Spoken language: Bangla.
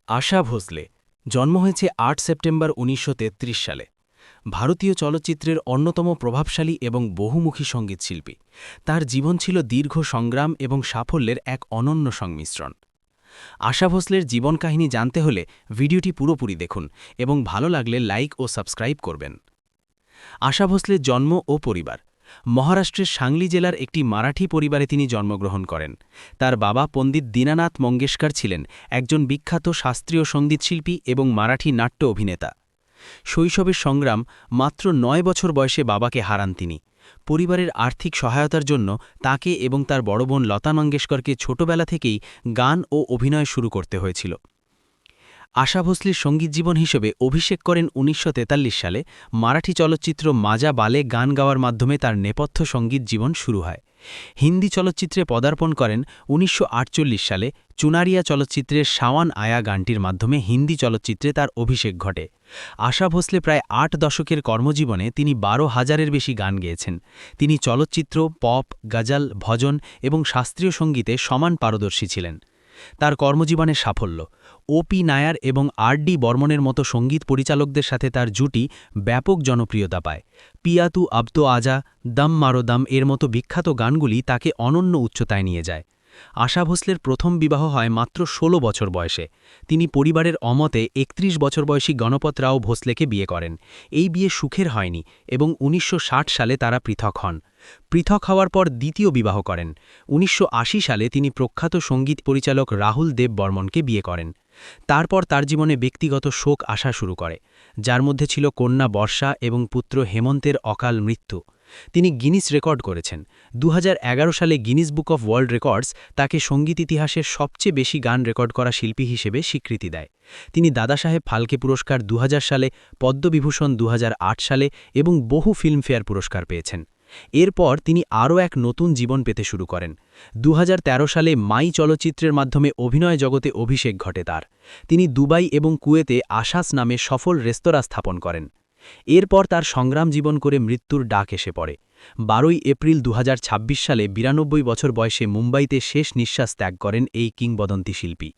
আশা ভোসলে জন্ম হয়েছে ৮ সেপ্টেম্বর ১৯৩৩ সালে। ভারতীয় চলচ্চিত্রের অন্যতম প্রভাবশালী এবং বহুমুখী সঙ্গীতশিল্পী। তার জীবন ছিল দীর্ঘ সংগ্রাম এবং সাফল্যের এক অনন্য সংমিশ্রণ। আশা ভোসলের জীবন কাহিনী জানতে হলে ভিডিওটি পুরোপুরি দেখুন এবং ভালো লাগলে লাইক ও সাবস্ক্রাইব করবেন। আশা ভোসলের জন্ম ও পরিবার। মহারাষ্ট্রের সাংলি জেলার একটি মারাঠি পরিবারে তিনি জন্মগ্রহণ করেন। তার বাবা পণ্ডিত দীনানাথ মঙ্গেশকর ছিলেন একজন বিখ্যাত শাস্ত্রীয় সঙ্গীতশিল্পী এবং মারাঠি নাট্য অভিনেতা। শৈশবের সংগ্রাম। মাত্র ৯ বছর বয়সে বাবাকে হারান তিনি। পরিবারের আর্থিক সহায়তার জন্য তাকে এবং তার বড় বোন লতা মঙ্গেশকরকে ছোটবেলা থেকেই গান ও অভিনয় শুরু করতে হয়েছিল। আশা ভোসলের সঙ্গীত জীবন হিসেবে অভিষেক করেন ১৯৪৩ সালে। মারাঠি চলচ্চিত্র মাজা বালে গান গাওয়ার মাধ্যমে তার নেপথ্য সঙ্গীত জীবন শুরু হয়। হিন্দি চলচ্চিত্রে পদার্পণ করেন ১৯৪৮ সালে। চুনারিয়া চলচ্চিত্রের শাওয়ান আয়া গানটির মাধ্যমে হিন্দি চলচ্চিত্রে তার অভিষেক ঘটে। আশা ভোসলে প্রায় ৮ দশকের কর্মজীবনে তিনি ১২,০০০-এর বেশি গান গেয়েছেন। তিনি চলচ্চিত্র, পপ, গজল, ভজন এবং শাস্ত্রীয় সঙ্গীতে সমান পারদর্শী ছিলেন। তার কর্মজীবনের সাফল্য। ও.পি. নায়ার এবং আর.ডি. বর্মনের মতো সঙ্গীত পরিচালকদের সাথে তার জুটি ব্যাপক জনপ্রিয়তা পায়। পিয়া তু আব তো আজা, দম মারো দম এর মতো বিখ্যাত গানগুলি তাকে অনন্য উচ্চতায় নিয়ে যায়। আশা ভোসলের প্রথম বিবাহ হয় মাত্র ১৬ বছর বয়সে। তিনি পরিবারের অমতে ৩১ বছর বয়সী গণপত রাও ভোসলেকে বিয়ে করেন। এই বিয়ে সুখের হয়নি এবং ১৯৬০ সালে তারা পৃথক হন। পৃথক হওয়ার পর দ্বিতীয় বিবাহ করেন। ১৯৮০ সালে তিনি প্রখ্যাত সঙ্গীত পরিচালক রাহুল দেব বর্মনকে বিয়ে করেন। তারপর তার জীবনে ব্যক্তিগত শোক আসা শুরু করে, যার মধ্যে ছিল কন্যা বর্ষা এবং পুত্র হেমন্তের অকাল মৃত্যু। তিনি গিনিস রেকর্ড করেছেন। ২০১১ সালে Guinness book of world records তাকে সঙ্গীত ইতিহাসের সবচেয়ে বেশি গান রেকর্ড করা শিল্পী হিসেবে স্বীকৃতি দেয়। তিনি দাদাসাহেব ফালকে পুরস্কার ২০০০ সালে, পদ্মবিভূষণ ২০০৮ সালে এবং বহু ফিল্মফেয়ার পুরস্কার পেয়েছেন। এরপর তিনি আরও এক নতুন জীবন পেতে শুরু করেন। ২০১৩ সালে মাই চলচ্চিত্রের মাধ্যমে অভিনয় জগতে অভিষেক ঘটে তার। তিনি দুবাই এবং কুয়েতে আশাস নামে সফল রেস্তোরাঁ স্থাপন করেন। এরপর তার সংগ্রাম জীবন করে মৃত্যুর ডাক এসে পড়ে। ১২ এপ্রিল ২০২৬ সালে ৯২ বছর বয়সে মুম্বাইতে শেষ নিঃশ্বাস ত্যাগ করেন এই কিংবদন্তি শিল্পী।